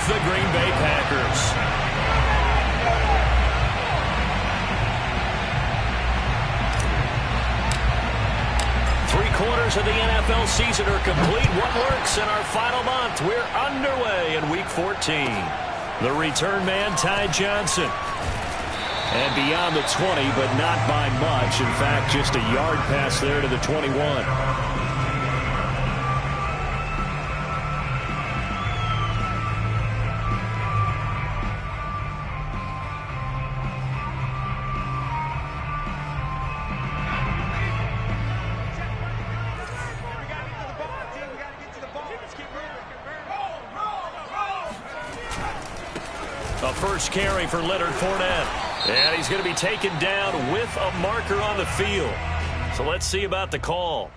the Green Bay Packers. Three-quarters of the NFL season are complete. What works in our final month? We're underway in Week 14. The return man, Ty Johnson. And beyond the 20, but not by much. In fact, just a yard pass there to the 21. A first carry for Leonard Fournette. And he's going to be taken down with a marker on the field. So let's see about the call.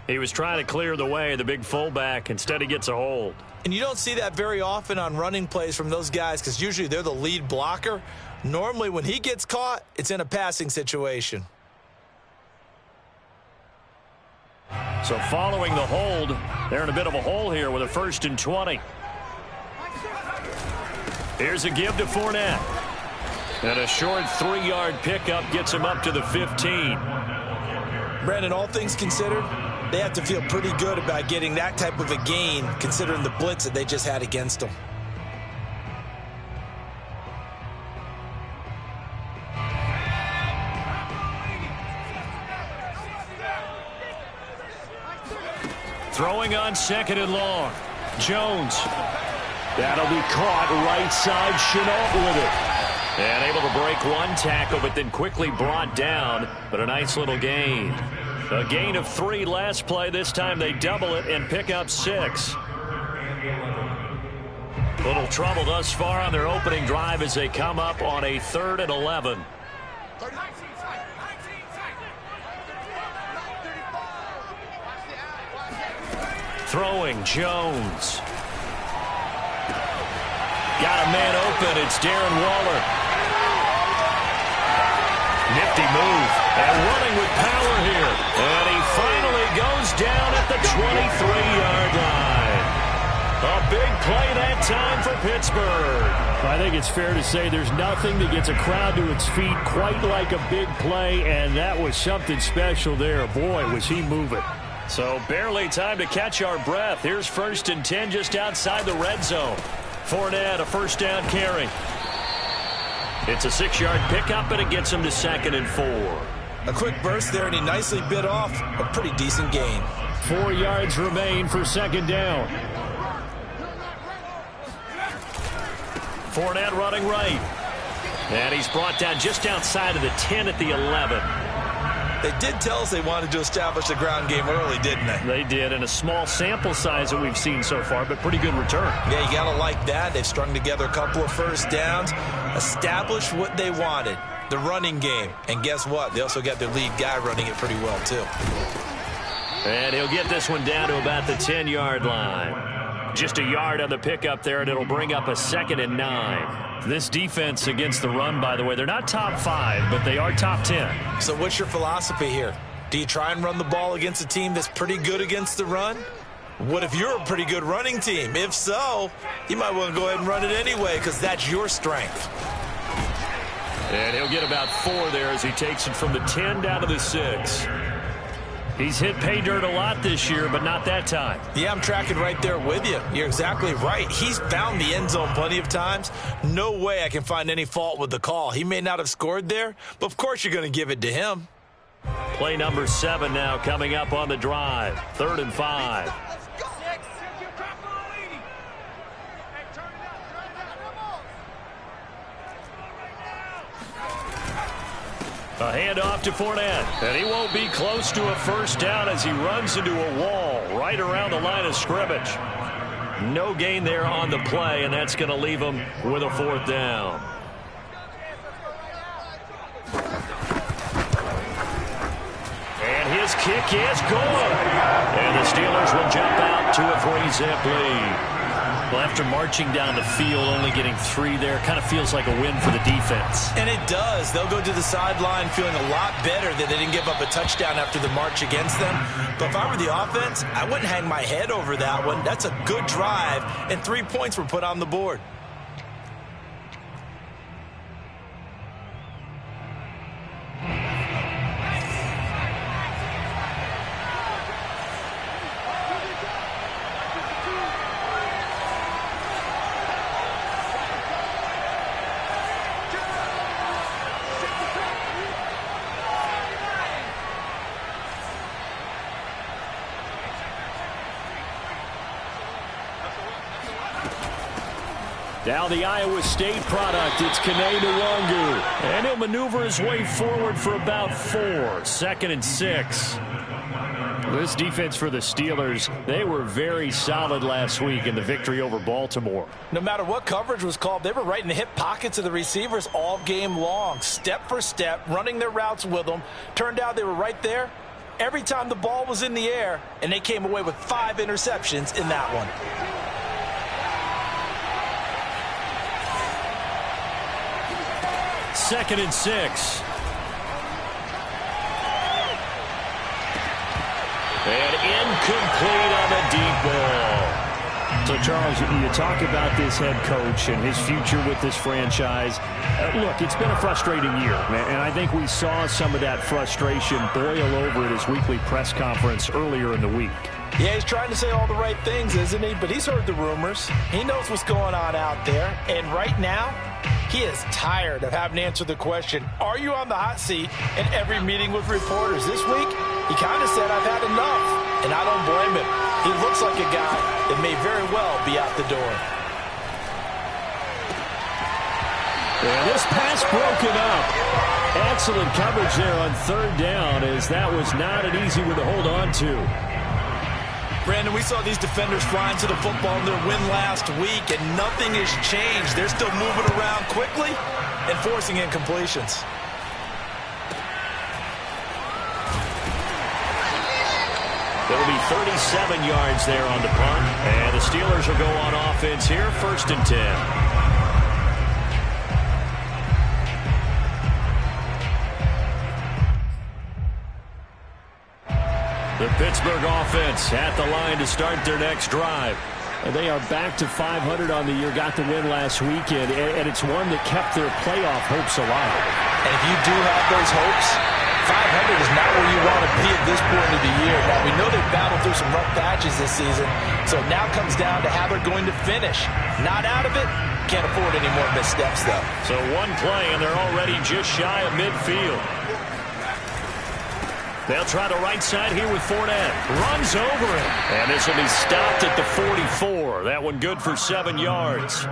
He was trying to clear the way, the big fullback. Instead, he gets a hold. And you don't see that very often on running plays from those guys because usually they're the lead blocker. Normally, when he gets caught, it's in a passing situation. So following the hold, they're in a bit of a hole here with a 1st and 20. Here's a give to Fournette. And a short 3-yard pickup gets him up to the 15. Brandon, all things considered, they have to feel pretty good about getting that type of a gain considering the blitz that they just had against them. Throwing on 2nd and long. Jones. That'll be caught right side. Chenault with it. And able to break one tackle, but then quickly brought down. But a nice little gain. A gain of 3 last play. This time they double it and pick up 6. Little trouble thus far on their opening drive as they come up on a 3rd and 11. Throwing, Jones. Got a man open. It's Darren Waller. Nifty move. And running with power here. And he finally goes down at the 23-yard line. A big play that time for Pittsburgh. I think it's fair to say there's nothing that gets a crowd to its feet quite like a big play, and that was something special there. Boy, was he moving. So barely time to catch our breath. Here's 1st and 10 just outside the red zone. Fournette, a 1st down carry. It's a 6-yard pickup, and it gets him to 2nd and 4. A quick burst there, and he nicely bit off a pretty decent gain. 4 yards remain for 2nd down. Fournette running right. And he's brought down just outside of the 10 at the 11. They did tell us they wanted to establish the ground game early, didn't they? They did, and a small sample size that we've seen so far, but pretty good return. Yeah, you got to like that. They've strung together a couple of 1st downs, established what they wanted, the running game. And guess what? They also got their lead guy running it pretty well, too. And he'll get this one down to about the 10-yard line. Just a yard on the pickup there, and it'll bring up a 2nd and 9. This defense against the run, by the way, they're not top 5, but they are top 10. So what's your philosophy here? Do you try and run the ball against a team that's pretty good against the run? What if you're a pretty good running team? If so, you might want to go ahead and run it anyway because that's your strength. And he'll get about 4 there as he takes it from the 10 down to the 6. He's hit pay dirt a lot this year, but not that time. Yeah, I'm tracking right there with you. You're exactly right. He's found the end zone plenty of times. No way I can find any fault with the call. He may not have scored there, but of course you're going to give it to him. Play number 7 now coming up on the drive. 3rd and 5. A handoff to Fournette, and he won't be close to a 1st down as he runs into a wall right around the line of scrimmage. No gain there on the play, and that's going to leave him with a 4th down. And his kick is good. And the Steelers will jump out to a 3-zip lead. Well, after marching down the field, only getting 3 there, kind of feels like a win for the defense. And it does. They'll go to the sideline feeling a lot better that they didn't give up a touchdown after the march against them. But if I were the offense, I wouldn't hang my head over that one. That's a good drive, and 3 points were put on the board. Now the Iowa State product, it's Kene Nwangu. And he'll maneuver his way forward for about 4. 2nd and 6. This defense for the Steelers, they were very solid last week in the victory over Baltimore. No matter what coverage was called, they were right in the hip pockets of the receivers all game long. Step for step, running their routes with them. Turned out they were right there every time the ball was in the air, and they came away with 5 interceptions in that one. Second and 6. And incomplete on the deep ball. So, Charles, you talk about this head coach and his future with this franchise. Look, it's been a frustrating year, and I think we saw some of that frustration boil over at his weekly press conference earlier in the week. Yeah, he's trying to say all the right things, isn't he? But he's heard the rumors. He knows what's going on out there. And right now, he is tired of having to answer the question, are you on the hot seat in every meeting with reporters? This week, he kind of said, I've had enough. And I don't blame him. He looks like a guy that may very well be out the door. And this pass broken up. Excellent coverage there on 3rd down, as that was not an easy one to hold on to. Brandon, we saw these defenders flying to the football in their win last week, and nothing has changed. They're still moving around quickly and forcing incompletions. There'll be 37 yards there on the punt, and the Steelers will go on offense here, 1st and 10. The Pittsburgh offense at the line to start their next drive. And they are back to 500 on the year, got the win last weekend, and it's one that kept their playoff hopes alive. And if you do have those hopes, 500 is not where you want to be at this point of the year. Now, we know they've battled through some rough patches this season, so it now comes down to how they're going to finish. Not out of it, can't afford any more missteps, though. So one play, and they're already just shy of midfield. They'll try the right side here with Fournette. Runs over it. And this will be stopped at the 44. That one good for 7 yards.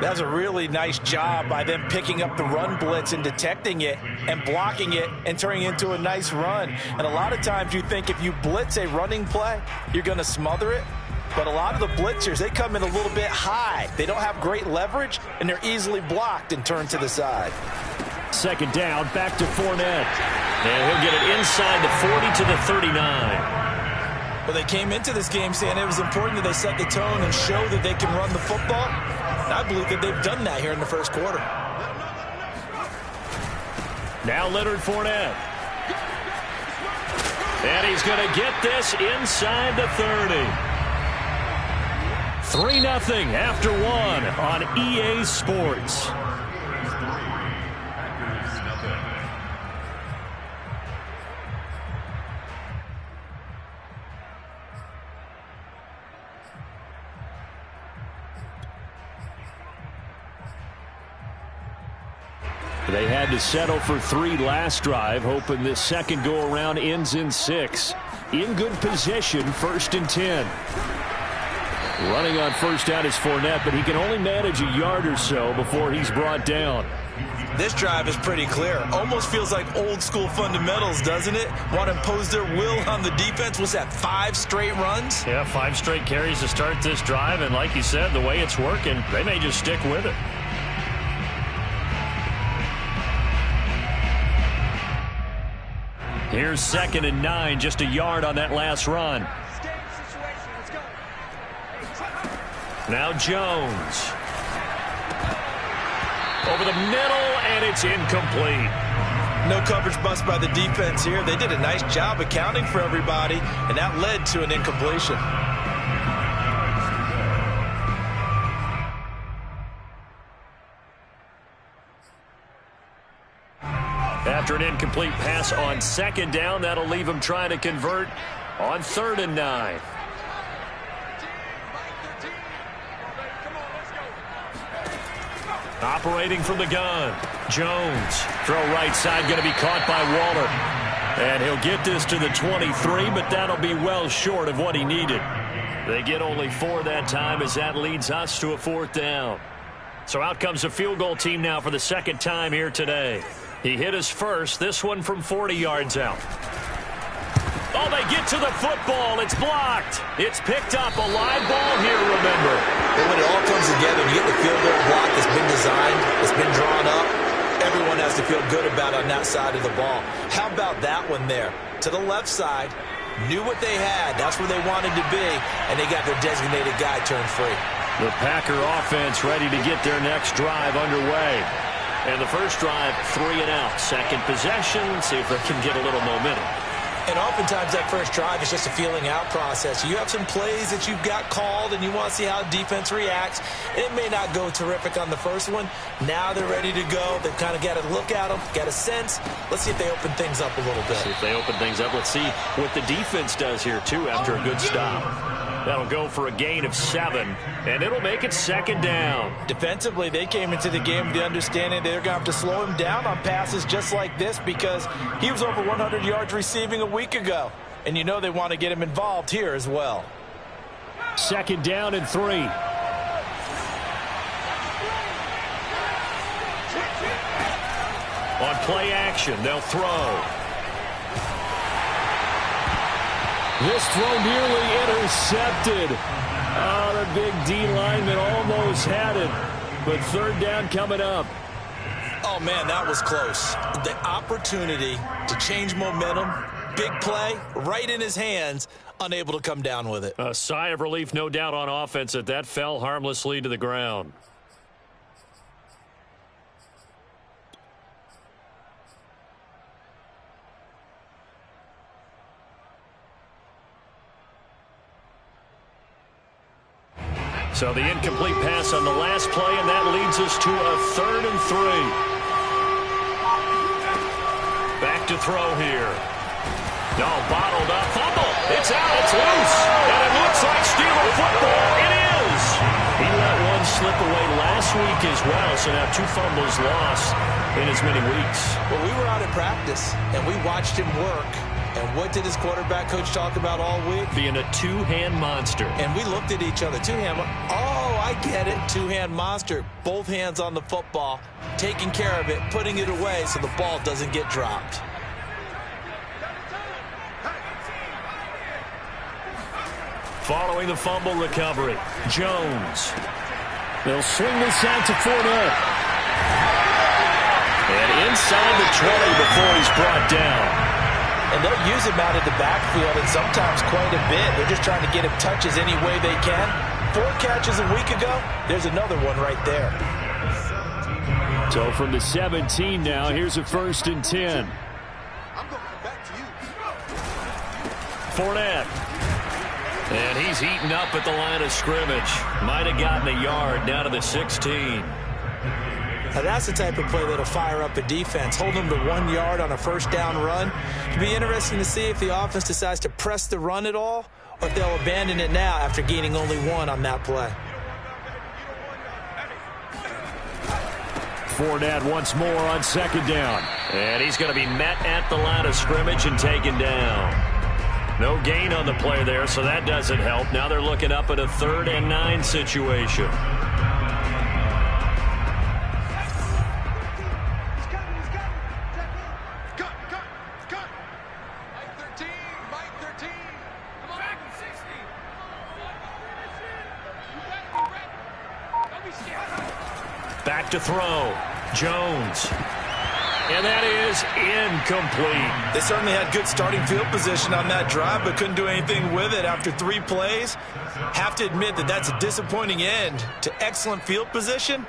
That's a really nice job by them picking up the run blitz and detecting it and blocking it and turning it into a nice run. And a lot of times you think if you blitz a running play, you're going to smother it. But a lot of the blitzers, they come in a little bit high. They don't have great leverage, and they're easily blocked and turned to the side. 2nd down, back to Fournette. And he'll get it inside the 40 to the 39. But they came into this game saying it was important that they set the tone and show that they can run the football. And I believe that they've done that here in the first quarter. Now Leonard Fournette. And he's going to get this inside the 30. 3-0 after 1 on EA Sports. They had to settle for 3 last drive, hoping this second go-around ends in 6. In good position, 1st and 10. Running on 1st down is Fournette, but he can only manage a yard or so before he's brought down. This drive is pretty clear. Almost feels like old-school fundamentals, doesn't it? Want to impose their will on the defense. Was that 5 straight runs? Yeah, 5 straight carries to start this drive, and like you said, the way it's working, they may just stick with it. Here's 2nd and 9, just a yard on that last run. Now Jones. Over the middle, and it's incomplete. No coverage bust by the defense here. They did a nice job accounting for everybody, and that led to an incompletion. After an incomplete pass on second down, that'll leave him trying to convert on 3rd and 9. Operating from the gun. Jones. Throw right side, going to be caught by Waller. And he'll get this to the 23, but that'll be well short of what he needed. They get only 4 that time as that leads us to a 4th down. So out comes the field goal team now for the 2nd time here today. He hit his first, this one from 40 yards out. Oh, they get to the football. It's blocked. It's picked up. A live ball here, remember. And when it all comes together and you get the field goal block that's been designed, that's been drawn up, everyone has to feel good about on that side of the ball. How about that one there? To the left side, knew what they had. That's where they wanted to be, and they got their designated guy turned free. The Packer offense ready to get their next drive underway. And the first drive, 3 and out. Second possession, see if they can get a little momentum. And oftentimes that first drive is just a feeling out process. You have some plays that you've got called and you want to see how defense reacts. It may not go terrific on the first one. Now they're ready to go. They've kind of got to look at them, got a sense. Let's see if they open things up a little bit. See if they open things up. Let's see what the defense does here, too, after a good stop. That'll go for a gain of 7, and it'll make it 2nd down. Defensively, they came into the game with the understanding they're going to have to slow him down on passes just like this because he was over 100 yards receiving a week ago. And you know they want to get him involved here as well. 2nd down and 3. On play action, they'll throw. This throw nearly intercepted. Oh, the big D lineman almost had it. But 3rd down coming up. Oh, man, that was close. The opportunity to change momentum, big play, right in his hands, unable to come down with it. A sigh of relief, no doubt, on offense that fell harmlessly to the ground. So the incomplete pass on the last play, and that leads us to a 3rd and 3. Back to throw here. No, bottled up. Fumble. It's out. It's loose. And it looks like Steeler football. It is. He let one slip away last week as well, so now 2 fumbles lost in as many weeks. Well, we were out at practice, and we watched him work. And what did his quarterback coach talk about all week? Being a 2-hand monster. And we looked at each other. 2-hand. Oh, I get it. 2-hand monster. Both hands on the football, taking care of it, putting it away so the ball doesn't get dropped. Following the fumble recovery, Jones. They'll swing this out to Fournette. And inside the 20 before he's brought down. And they'll use him out of the backfield, and sometimes quite a bit. They're just trying to get him touches any way they can. 4 catches a week ago. There's another one right there. So from the 17 now, here's a 1st and 10. Fournette. And he's eaten up at the line of scrimmage. Might have gotten a yard down to the 16. Now that's the type of play that'll fire up a defense. Hold them to 1 yard on a 1st down run. It'll be interesting to see if the offense decides to press the run at all or if they'll abandon it now after gaining only 1 on that play. Fournette once more on 2nd down. And he's going to be met at the line of scrimmage and taken down. No gain on the play there, so that doesn't help. Now they're looking up at a 3rd and 9 situation. Back to throw. Jones. And that is incomplete. They certainly had good starting field position on that drive, but couldn't do anything with it after 3 plays. Have to admit that that's a disappointing end to excellent field position.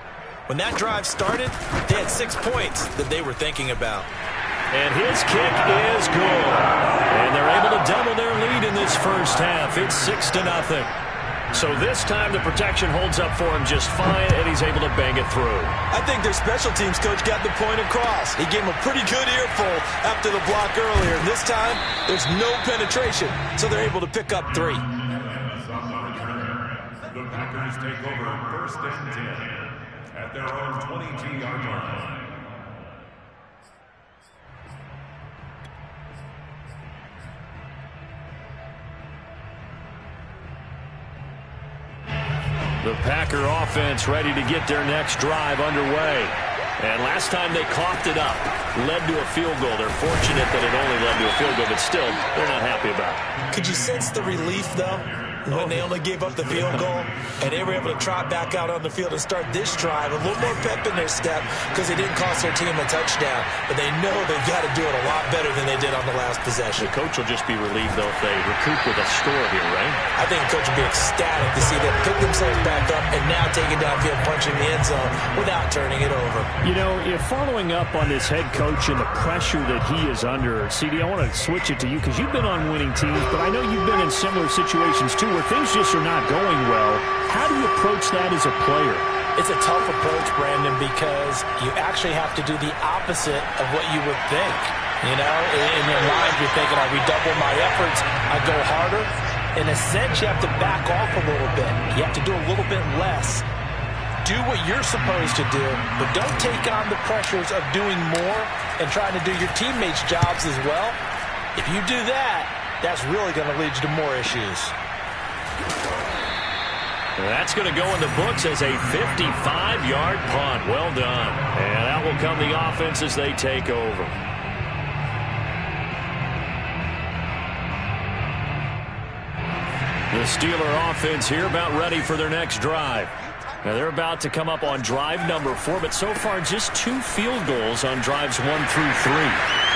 When that drive started, they had 6 points that they were thinking about. And his kick is good. And they're able to double their lead in this first half. It's 6-0. So this time the protection holds up for him just fine, and he's able to bang it through. I think their special teams coach got the point across. He gave him a pretty good earful after the block earlier. And this time, there's no penetration, so they're able to pick up 3. The Packers take over 1st and 10 at their own 22-yard line. The Packer offense ready to get their next drive underway. And last time they coughed it up, led to a field goal. They're fortunate that it only led to a field goal, but still, they're not happy about it. Could you sense the relief, though, when they only gave up the field goal and they were able to trot back out on the field and start this drive? A little more pep in their step because they didn't cost their team a touchdown, but they know they've got to do it a lot better than they did on the last possession. The coach will just be relieved, though, if they recoup with a score here, right? I think the coach will be ecstatic to see them pick themselves back up and now take it downfield, punching the end zone without turning it over. You know, if following up on this head coach and the pressure that he is under, CD, I want to switch it to you because you've been on winning teams, but I know you've been in similar situations too where things just are not going well. How do you approach that as a player? It's a tough approach, Brandon, because you actually have to do the opposite of what you would think. You know, in your mind, you're thinking, I redouble my efforts, I go harder. In a sense, you have to back off a little bit. You have to do a little bit less. Do what you're supposed to do, but don't take on the pressures of doing more and trying to do your teammates' jobs as well. If you do that, that's really going to lead you to more issues. That's going to go in the books as a 55-yard punt. Well done. And that will come the offense as they take over. The Steeler offense here about ready for their next drive. Now they're about to come up on drive number 4, but so far just 2 field goals on drives 1 through 3.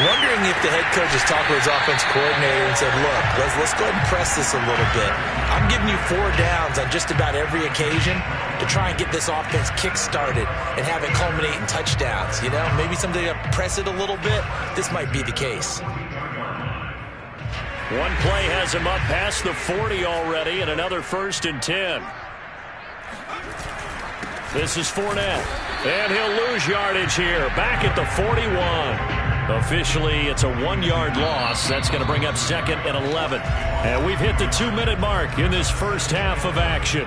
Wondering if the head coach has talked to his offense coordinator and said, look, let's go ahead and press this a little bit. I'm giving you 4 downs on just about every occasion to try and get this offense kick-started and have it culminate in touchdowns. You know, maybe someday to press it a little bit. This might be the case. One play has him up past the 40 already, and another 1st and 10. This is Fournette, and he'll lose yardage here, back at the 41. Officially, it's a 1-yard loss. That's going to bring up 2nd and 11. And we've hit the 2-minute mark in this first half of action.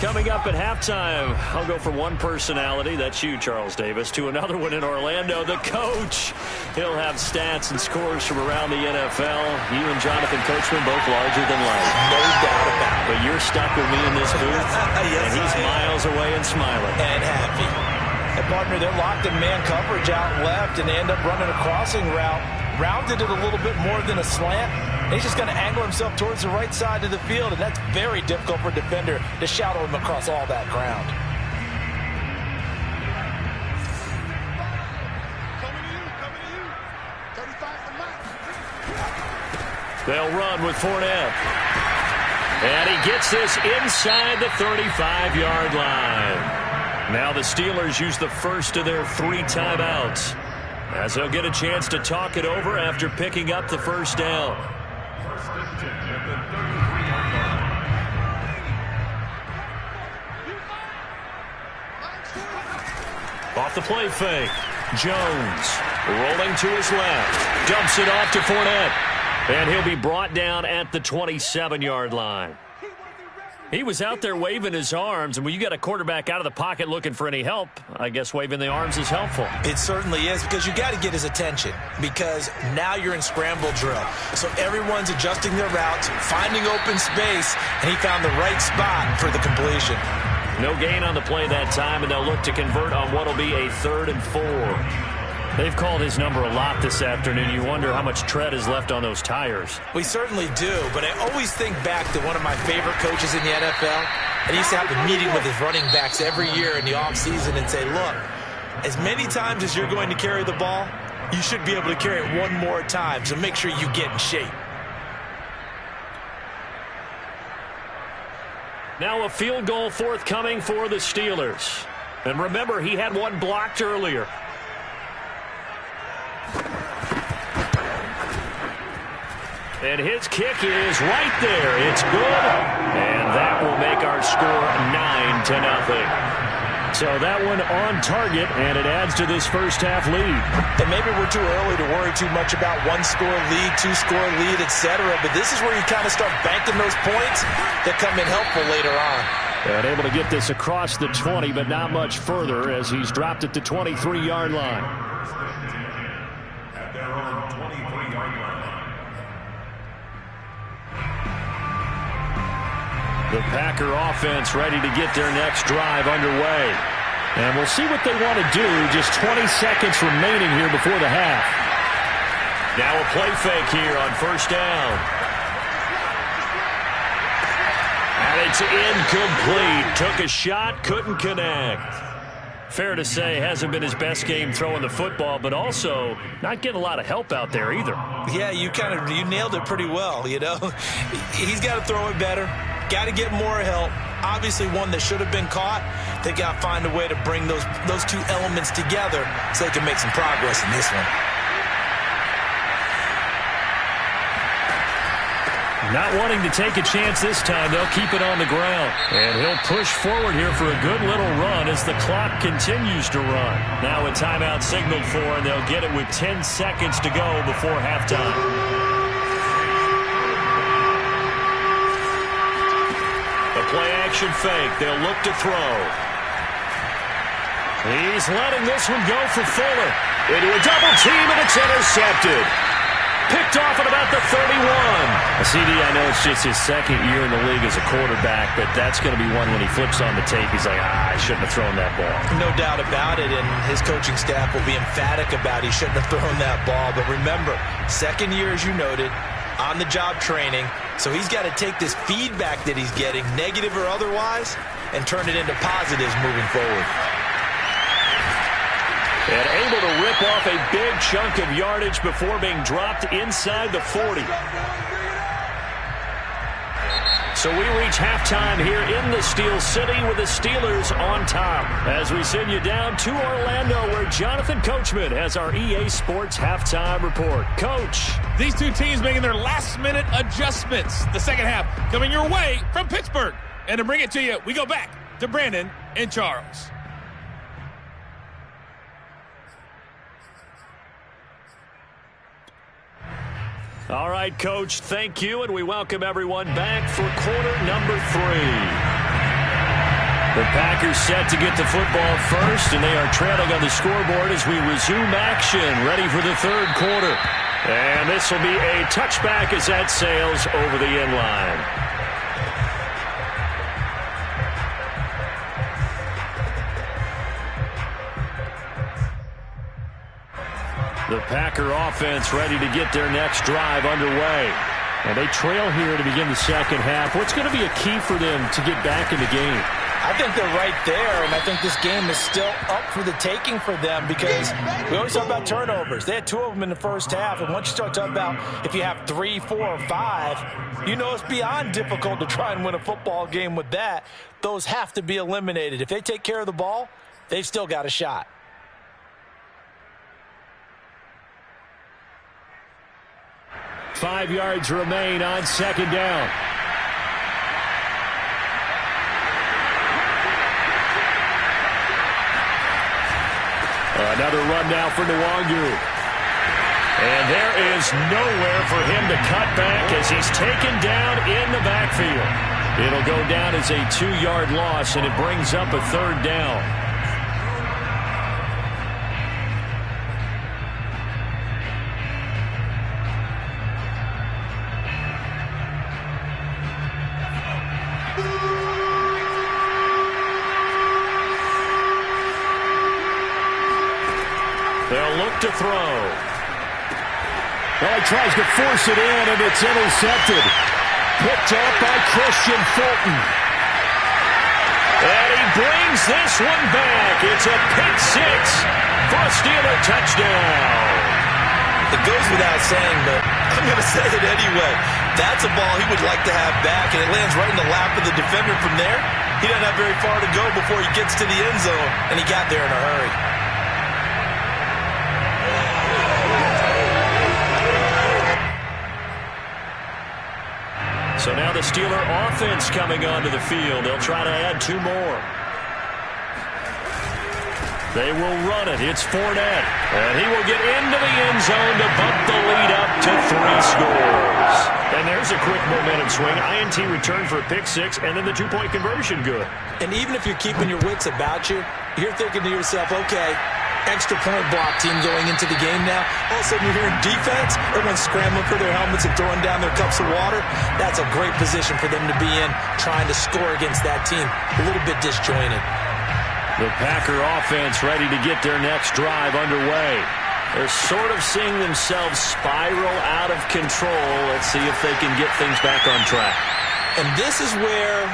Coming up at halftime, I'll go from one personality, that's you, Charles Davis, to another one in Orlando, the coach. He'll have stats and scores from around the NFL. You and Jonathan Coachman both larger than life. No doubt about it. But you're stuck with me in this booth, Yes, and he's miles away and smiling. And happy. And, partner, they're locked in man coverage out left, and they end up running a crossing route. Rounded it a little bit more than a slant. He's just going to angle himself towards the right side of the field, and that's very difficult for a defender to shadow him across all that ground. They'll run with Fournette. And he gets this inside the 35-yard line. Now the Steelers use the first of their 3 timeouts, as they'll get a chance to talk it over after picking up the first down. Off the play fake. Jones rolling to his left. Dumps it off to Fournette. And he'll be brought down at the 27-yard line. He was out there waving his arms, and when you got a quarterback out of the pocket looking for any help, I guess waving the arms is helpful. It certainly is, because you got to get his attention, because now you're in scramble drill. So everyone's adjusting their routes, finding open space, and he found the right spot for the completion. No gain on the play that time, and they'll look to convert on what will be a 3rd and 4. They've called his number a lot this afternoon. You wonder how much tread is left on those tires. We certainly do, but I always think back to one of my favorite coaches in the NFL. And he used to have a meeting with his running backs every year in the offseason and say, look, as many times as you're going to carry the ball, you should be able to carry it one more time, so make sure you get in shape. Now a field goal forthcoming for the Steelers. And remember, he had one blocked earlier. And his kick is right there. It's good. And that will make our score 9-0. So that one on target, and it adds to this first half lead. And maybe we're too early to worry too much about 1-score lead, 2-score lead, etc. But this is where you kind of start banking those points that come in helpful later on. And able to get this across the 20, but not much further as he's dropped at the 23-yard line. At their own 23-yard line. The Packer offense ready to get their next drive underway. And we'll see what they want to do. Just 20 seconds remaining here before the half. Now a play fake here on first down. And it's incomplete. Took a shot, couldn't connect. Fair to say, hasn't been his best game throwing the football, but also not getting a lot of help out there either. Yeah, you nailed it pretty well, you know. He's got to throw it better. Got to get more help. Obviously one that should have been caught. They got to find a way to bring those two elements together so they can make some progress in this one. Not wanting to take a chance this time, they'll keep it on the ground. And he'll push forward here for a good little run as the clock continues to run. Now a timeout signaled for, and they'll get it with 10 seconds to go before halftime. A play-action fake. They'll look to throw. He's letting this one go for Fuller. Into a double team, and it's intercepted. Picked off at about the 31. CD, I know it's just his second year in the league as a quarterback, but that's going to be one when he flips on the tape. He's like, I shouldn't have thrown that ball. No doubt about it, and his coaching staff will be emphatic about he shouldn't have thrown that ball. But remember, second year, as you noted, on-the-job training, so he's got to take this feedback that he's getting, negative or otherwise, and turn it into positives moving forward. And able to rip off a big chunk of yardage before being dropped inside the 40. So we reach halftime here in the Steel City with the Steelers on top. As we send you down to Orlando, where Jonathan Coachman has our EA Sports halftime report. Coach. These two teams making their last-minute adjustments. The second half coming your way from Pittsburgh. And to bring it to you, we go back to Brandon and Charles. All right, Coach, thank you, and we welcome everyone back for quarter number 3. The Packers set to get the football first, and they are trailing on the scoreboard as we resume action, ready for the third quarter. And this will be a touchback as that sails over the end line. The Packer offense ready to get their next drive underway. And they trail here to begin the second half. What's going to be a key for them to get back in the game? I think they're right there, and I think this game is still up for the taking for them because we always talk about turnovers. They had 2 of them in the first half, and once you start talking about if you have 3, 4, or 5, you know it's beyond difficult to try and win a football game with that. Those have to be eliminated. If they take care of the ball, they've still got a shot. Five yards remain on second down. Another run now for Nwangu. And there is nowhere for him to cut back as he's taken down in the backfield. It'll go down as a 2-yard loss, and it brings up a third down. to throw. Well, he tries to force it in, and it's intercepted. Picked up by Christian Fulton. And he brings this one back. It's a pick six for a Steeler touchdown. It goes without saying, but I'm going to say it anyway. That's a ball he would like to have back, and it lands right in the lap of the defender from there. He doesn't have very far to go before he gets to the end zone, and he got there in a hurry. So now the Steeler offense coming onto the field. They'll try to add two more. They will run it. It's Fournette. And he will get into the end zone to bump the lead up to 3 scores. And there's a quick momentum swing. INT return for a pick six, and then the two-point conversion good. And even if you're keeping your wits about you, you're thinking to yourself, okay, extra point block team going into the game now. All of a sudden you're hearing defense. Everyone's scrambling for their helmets and throwing down their cups of water. That's a great position for them to be in, trying to score against that team. A little bit disjointed. The Packer offense ready to get their next drive underway. They're sort of seeing themselves spiral out of control. Let's see if they can get things back on track. And this is where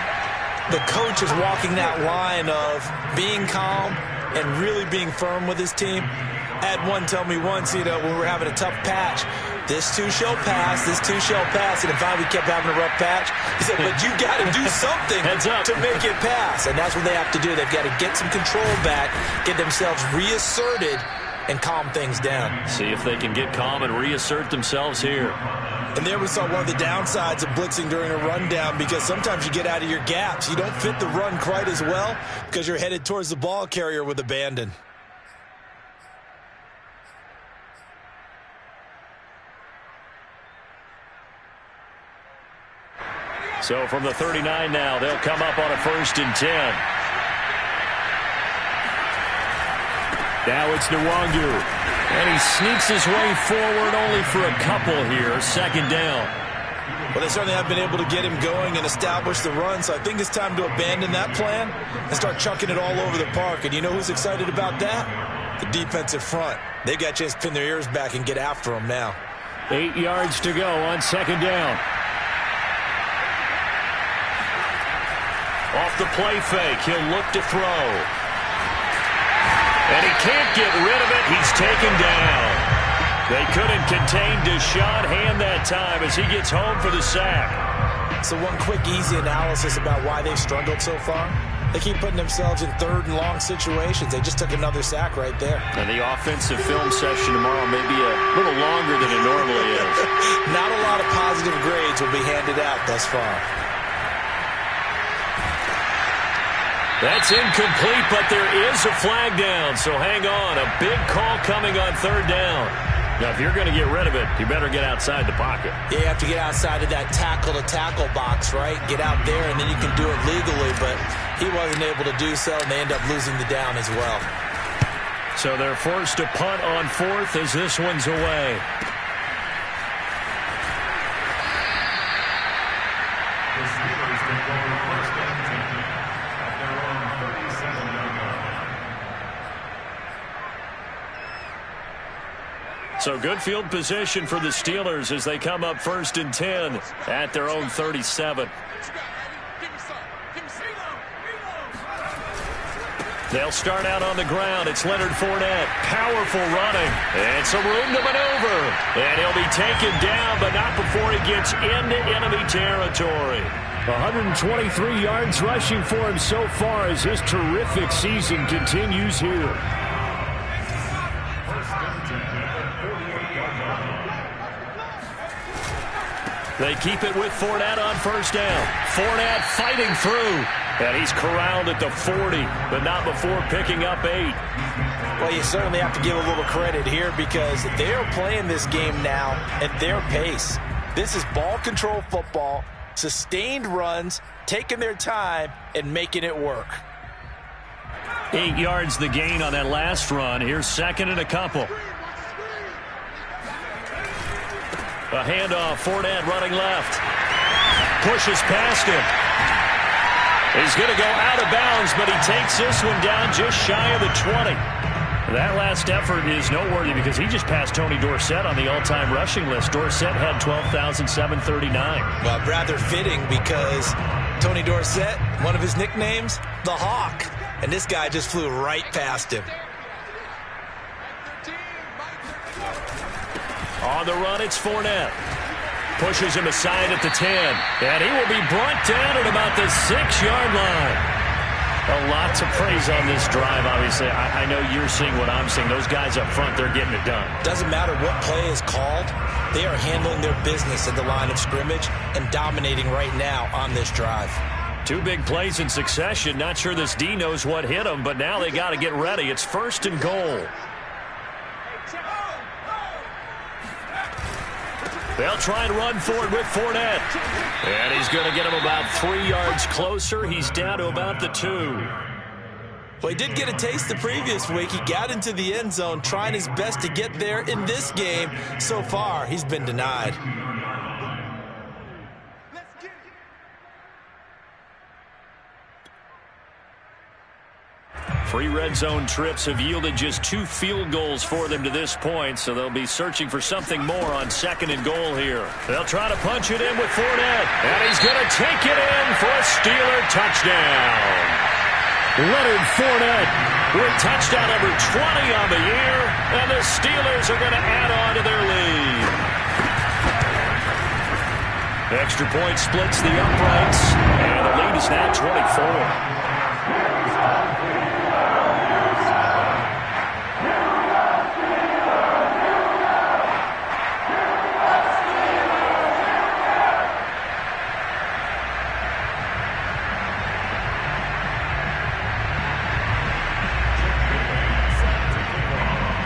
the coach is walking that line of being calm and really being firm with his team. I had one tell me once, when we were having a tough patch, this too shall pass, this too shall pass. And finally we kept having a rough patch. He said, but you got to do something to make it pass. And that's what they have to do. They've got to get some control back, get themselves reasserted, and calm things down. See if they can get calm and reassert themselves here. And there we saw one of the downsides of blitzing during a rundown, because sometimes you get out of your gaps. You don't fit the run quite as well because you're headed towards the ball carrier with abandon. So from the 39 now, they'll come up on a 1st and 10. Now it's Nwangu. And he sneaks his way forward only for a couple here. 2nd down. Well, they certainly have been able to get him going and establish the run, so I think it's time to abandon that plan and start chucking it all over the park. And you know who's excited about that? The defensive front. They've got a chance to pin their ears back and get after him now. 8 yards to go on 2nd down. Off the play fake, he'll look to throw. And he can't get rid of it. He's taken down. They couldn't contain Deshaun Hand that time as he gets home for the sack. So one quick, easy analysis about why they've struggled so far. They keep putting themselves in 3rd and long situations. They just took another sack right there. And the offensive film session tomorrow may be a little longer than it normally is. Not a lot of positive grades will be handed out thus far. That's incomplete, but there is a flag down, so hang on. A big call coming on 3rd down. Now, if you're going to get rid of it, you better get outside the pocket. Yeah, you have to get outside of that tackle-to-tackle box, right? Get out there, and then you can do it legally, but he wasn't able to do so, and they end up losing the down as well. So they're forced to punt on 4th as this one's away. The Steelers take over 1st and 10 at their own 37-yard line. So good field position for the Steelers as they come up 1st and 10 at their own 37. They'll start out on the ground. It's Leonard Fournette. Powerful running. And some room to maneuver. And he'll be taken down, but not before he gets into enemy territory. 123 yards rushing for him so far as his terrific season continues here. They keep it with Fournette on 1st down. Fournette fighting through. And he's corralled at the 40, but not before picking up 8. Well, you certainly have to give a little credit here because they're playing this game now at their pace. This is ball control football, sustained runs, taking their time, and making it work. 8 yards the gain on that last run. Here's 2nd and a couple. A handoff, Fournette running left. Pushes past him. He's going to go out of bounds, but he takes this one down just shy of the 20. That last effort is noteworthy because he just passed Tony Dorsett on the all-time rushing list. Dorsett had 12,739. Well, rather fitting because Tony Dorsett, one of his nicknames, the Hawk. And this guy just flew right past him. On the run, it's Fournette. Pushes him aside at the 10. And he will be brought down at about the 6-yard line. A lot to praise on this drive, obviously. I know you're seeing what I'm seeing. Those guys up front, they're getting it done. Doesn't matter what play is called. They are handling their business at the line of scrimmage and dominating right now on this drive. 2 big plays in succession. Not sure this D knows what hit them, but now they got to get ready. It's 1st and goal. They'll try and run for it with Fournette. And he's going to get him about 3 yards closer. He's down to about the 2. Well, he did get a taste the previous week. He got into the end zone trying his best to get there in this game. So far, he's been denied. 3 red zone trips have yielded just 2 field goals for them to this point, so they'll be searching for something more on 2nd and goal here. They'll try to punch it in with Fournette, and he's going to take it in for a Steeler touchdown. Leonard Fournette with touchdown number 20 on the year, and the Steelers are going to add on to their lead. Extra point splits the uprights, and the lead is now 24.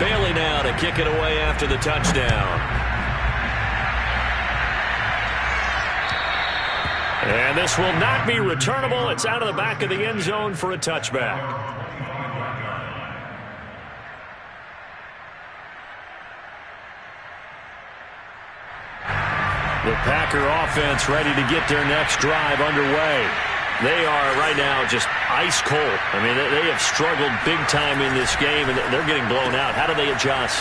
Bailey now to kick it away after the touchdown. And this will not be returnable. It's out of the back of the end zone for a touchback. The Packer offense ready to get their next drive underway. They are right now just ice cold. I mean, they have struggled big time in this game, and they're getting blown out. How do they adjust?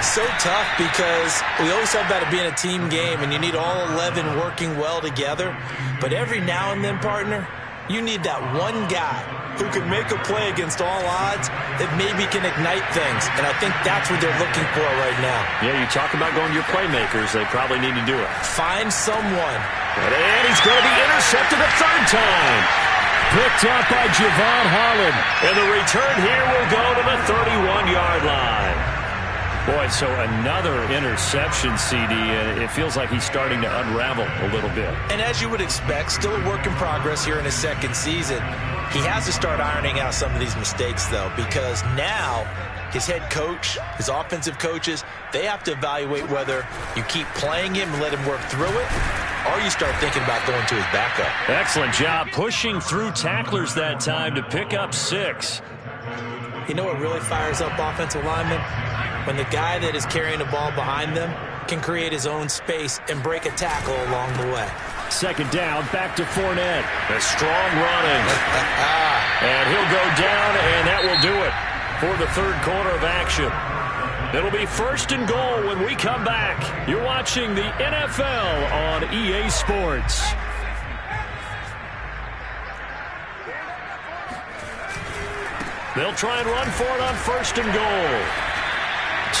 So tough because we always talk about it being a team game, and you need all 11 working well together. But every now and then, partner, you need that one guy who can make a play against all odds that maybe can ignite things. And I think that's what they're looking for right now. Yeah, you talk about going to your playmakers. They probably need to do it. Find someone. And he's going to be intercepted a 3rd time. Picked up by Javon Holland. And the return here will go to the 31-yard line. Boy, so another interception, CD, and it feels like he's starting to unravel a little bit. And as you would expect, still a work in progress here in his 2nd season. He has to start ironing out some of these mistakes, though, because now his head coach, his offensive coaches, they have to evaluate whether you keep playing him and let him work through it, or you start thinking about going to his backup. Excellent job pushing through tacklers that time to pick up 6. You know what really fires up offensive linemen? When the guy that is carrying the ball behind them can create his own space and break a tackle along the way. 2nd down, back to Fournette. A strong running. And he'll go down, and that will do it for the 3rd quarter of action. It'll be 1st and goal when we come back. You're watching the NFL on EA Sports. They'll try and run for it on 1st and goal.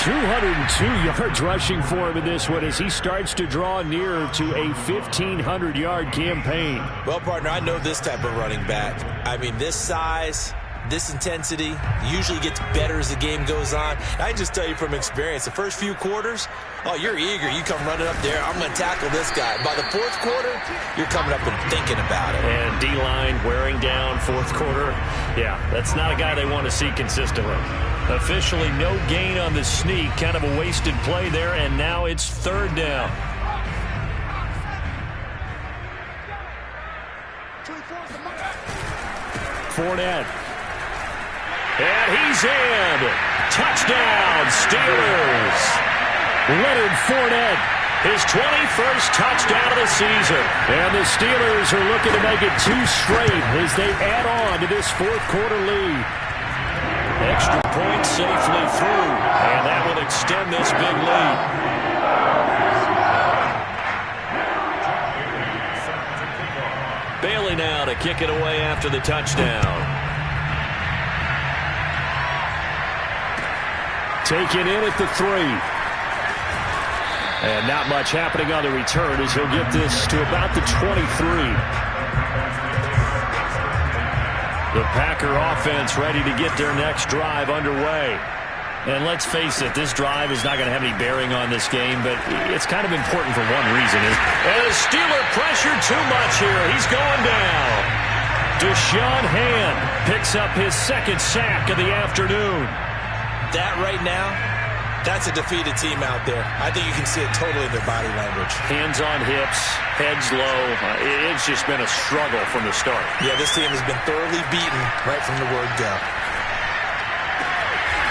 202 yards rushing for him in this one as he starts to draw near to a 1,500-yard campaign. Well, partner, I know this type of running back. I mean, this size, this intensity usually gets better as the game goes on. I just tell you from experience, the first few quarters, oh, you're eager. You come running up there, I'm going to tackle this guy. By the 4th quarter, you're coming up and thinking about it. And D-line wearing down 4th quarter. Yeah, that's not a guy they want to see consistently. Officially no gain on the sneak. Kind of a wasted play there, and now it's 3rd down. Fournette. And he's in. Touchdown, Steelers. Leonard Fournette, his 21st touchdown of the season. And the Steelers are looking to make it 2 straight as they add on to this 4th quarter lead. Extra point safely through, and that will extend this big lead. Bailey now to kick it away after the touchdown. Taken in at the 3. And not much happening on the return as he'll get this to about the 23. The Packer offense ready to get their next drive underway. And let's face it, this drive is not going to have any bearing on this game, but it's kind of important for one reason. And the Steeler pressure too much here. He's going down. Deshaun Hand picks up his second sack of the afternoon. That right now, that's a defeated team out there. I think you can see it totally in their body language. Hands on hips, heads low. It's just been a struggle from the start. Yeah, this team has been thoroughly beaten right from the word go.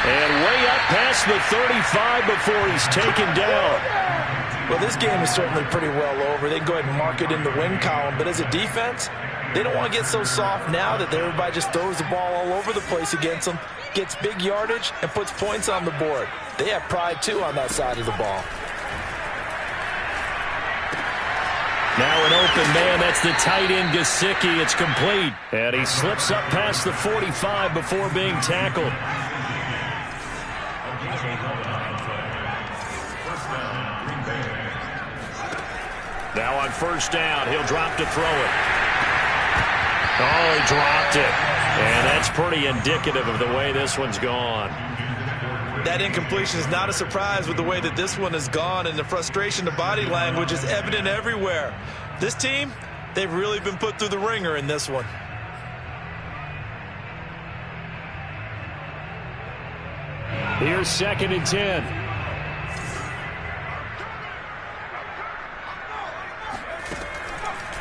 And way up past the 35 before he's taken down. Well, this game is certainly pretty well over. They can go ahead and mark it in the win column. But as a defense, they don't want to get so soft now that everybody just throws the ball all over the place against them, gets big yardage, and puts points on the board. They have pride, too, on that side of the ball. Now an open man. That's the tight end, Gesicki. It's complete. And he slips up past the 45 before being tackled. Now on first down, he'll drop to throw it. Oh, he dropped it. And that's pretty indicative of the way this one's gone. That incompletion is not a surprise with the way that this one has gone, and the frustration, the body language is evident everywhere. This team, they've really been put through the ringer in this one. Here's 2nd and 10.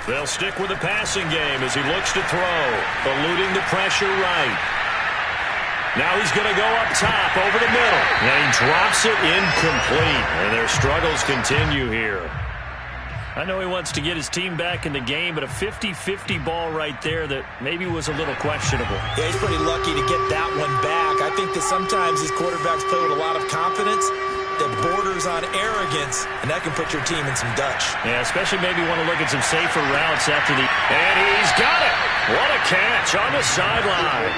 They'll stick with the passing game as he looks to throw, eluding the pressure right. Now he's going to go up top over the middle. And he drops it incomplete. And their struggles continue here. I know he wants to get his team back in the game, but a 50-50 ball right there that maybe was a little questionable. Yeah, he's pretty lucky to get that one back. I think that sometimes these quarterbacks play with a lot of confidence that borders on arrogance, and that can put your team in some Dutch. Yeah, especially maybe want to look at some safer routes after the... And he's got it! What a catch on the sideline.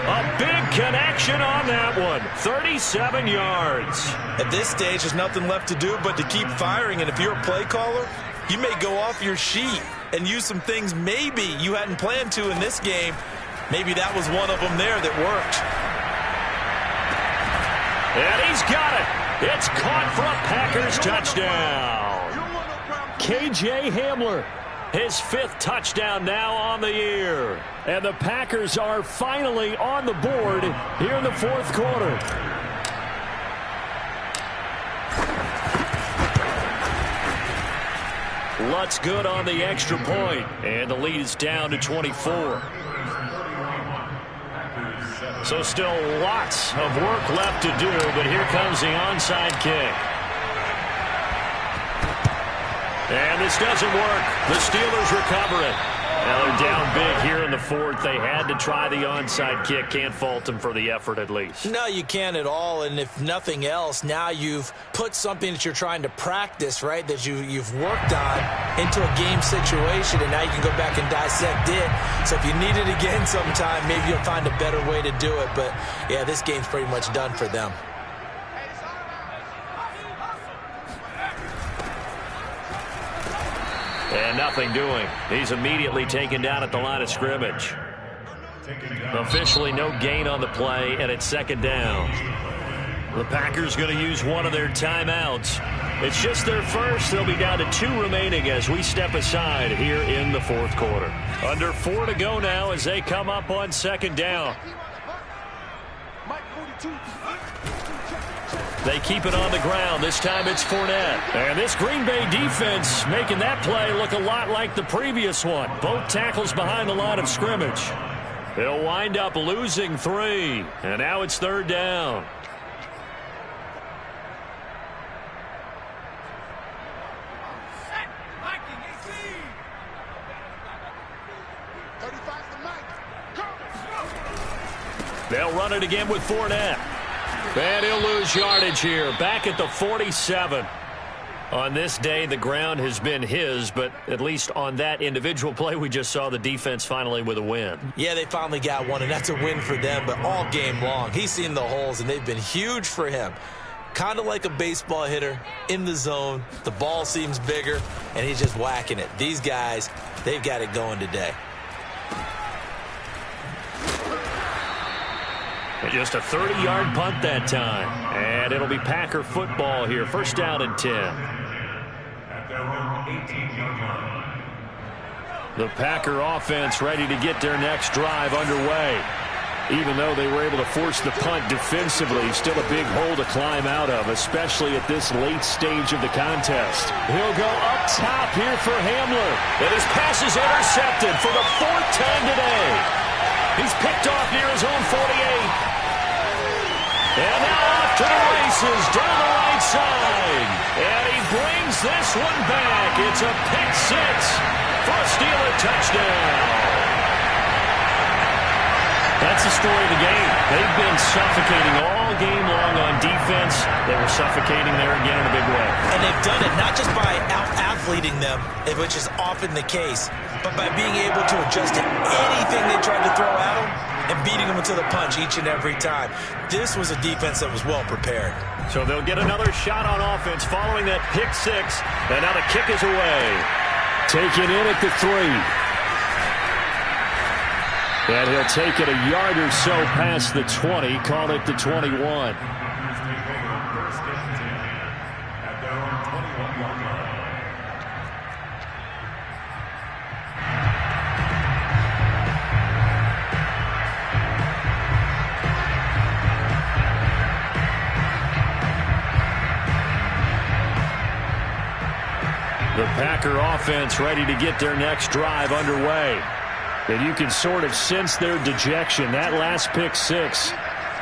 A big connection on that one. 37 yards. At this stage, there's nothing left to do but to keep firing, and if you're a play caller, you may go off your sheet and use some things maybe you hadn't planned to in this game. Maybe that was one of them there that worked. And he's got it. It's caught for a Packers touchdown. KJ Hamler, his 5th touchdown now on the year. And the Packers are finally on the board here in the 4th quarter. Lutz good on the extra point, and the lead is down to 24. So still lots of work left to do, but here comes the onside kick. And this doesn't work. The Steelers recover it. Now they're down big here in the 4th. They had to try the onside kick. Can't fault them for the effort at least. No, you can't at all. And if nothing else, now you've put something that you're trying to practice, right, that you've worked on into a game situation, and now you can go back and dissect it. So if you need it again sometime, maybe you'll find a better way to do it. But, yeah, this game's pretty much done for them. And nothing doing. He's immediately taken down at the line of scrimmage. Officially no gain on the play, and it's 2nd down. The Packers going to use one of their timeouts. It's just their first. They'll be down to 2 remaining as we step aside here in the 4th quarter. Under 4 to go now as they come up on 2nd down. They keep it on the ground. This time it's Fournette. And this Green Bay defense making that play look a lot like the previous one. Both tackles behind the line of scrimmage. They'll wind up losing 3. And now it's 3rd down. They'll run it again with Fournette. And he'll lose yardage here. Back at the 47. On this day, the ground has been his, but at least on that individual play, we just saw the defense finally with a win. Yeah, they finally got one, and that's a win for them, but all game long, he's seen the holes, and they've been huge for him. Kind of like a baseball hitter in the zone. The ball seems bigger, and he's just whacking it. These guys, they've got it going today. Just a 30-yard punt that time. And it'll be Packer football here. First down and 10. At their own 18-yard line. The Packer offense ready to get their next drive underway. Even though they were able to force the punt defensively, still a big hole to climb out of, especially at this late stage of the contest. He'll go up top here for Hamler. And his pass is intercepted for the 4th time today. He's picked off near his own 48. And now off to the races down the right side. And he brings this one back. It's a pick 6 for a Steeler touchdown. That's the story of the game. They've been suffocating all game long on defense. They were suffocating there again in a big way. And they've done it not just by out-athleting them, which is often the case, but by being able to adjust to anything they tried to throw at them and beating them into the punch each and every time. This was a defense that was well prepared. So they'll get another shot on offense following that pick 6. And now the kick is away. Taken in at the 3. And he'll take it a yard or so past the 20, call it the 21. The Packer offense ready to get their next drive underway. And you can sort of sense their dejection. That last pick 6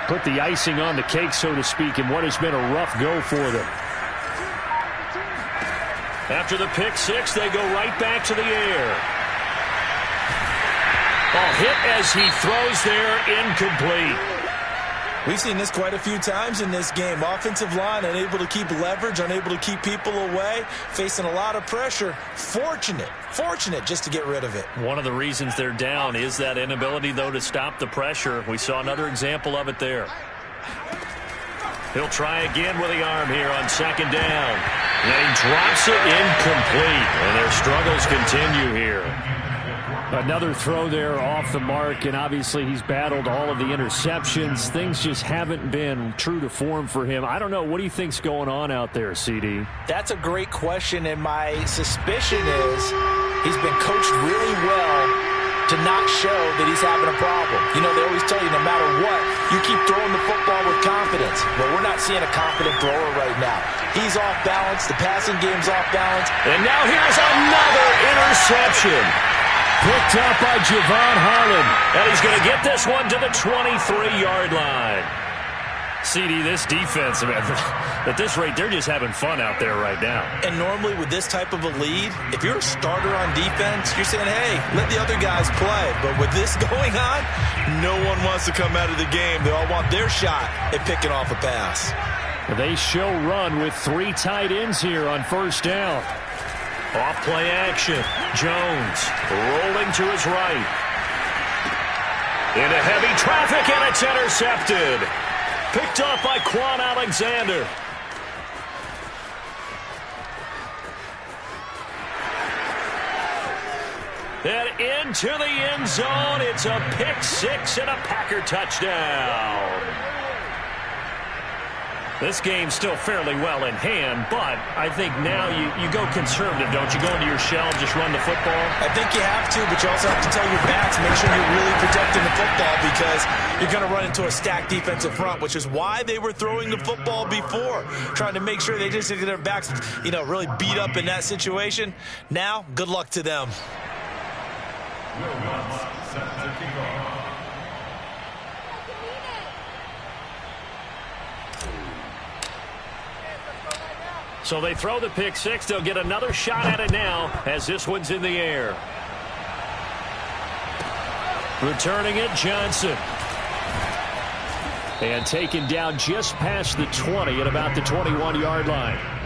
put the icing on the cake, so to speak, in what has been a rough go for them. After the pick 6, they go right back to the air. Ball hit as he throws there, incomplete. We've seen this quite a few times in this game. Offensive line unable to keep leverage, unable to keep people away, facing a lot of pressure. Fortunate just to get rid of it. One of the reasons they're down is that inability, though, to stop the pressure. We saw another example of it there. He'll try again with the arm here on 2nd down. And he drops it incomplete. And their struggles continue here. Another throw there off the mark, and obviously he's battled all of the interceptions. Things just haven't been true to form for him. I don't know. What do you think's going on out there, CD? That's a great question, and my suspicion is he's been coached really well to not show that he's having a problem. You know, they always tell you no matter what, you keep throwing the football with confidence. But we're not seeing a confident thrower right now. He's off balance. The passing game's off balance. And now here's another interception. Picked up by Javon Holland. And he's going to get this one to the 23-yard line. CD, this defense, at this rate, they're just having fun out there right now. And normally with this type of a lead, if you're a starter on defense, you're saying, hey, let the other guys play. But with this going on, no one wants to come out of the game. They all want their shot at picking off a pass. They show run with 3 tight ends here on 1st down. Off play action. Jones rolling to his right. Into heavy traffic, and it's intercepted. Picked up by Quan Alexander. And into the end zone. It's a pick 6 and a Packer touchdown. This game's still fairly well in hand, but I think now you go conservative, don't you? Go into your shell, just run the football? I think you have to, but you also have to tell your backs, make sure you're really protecting the football because you're going to run into a stacked defensive front, which is why they were throwing the football before, trying to make sure they just get their backs, really beat up in that situation. Now, good luck to them. So they throw the pick 6. They'll get another shot at it now as this one's in the air. Returning it, Johnson. And taken down just past the 20 at about the 21-yard line.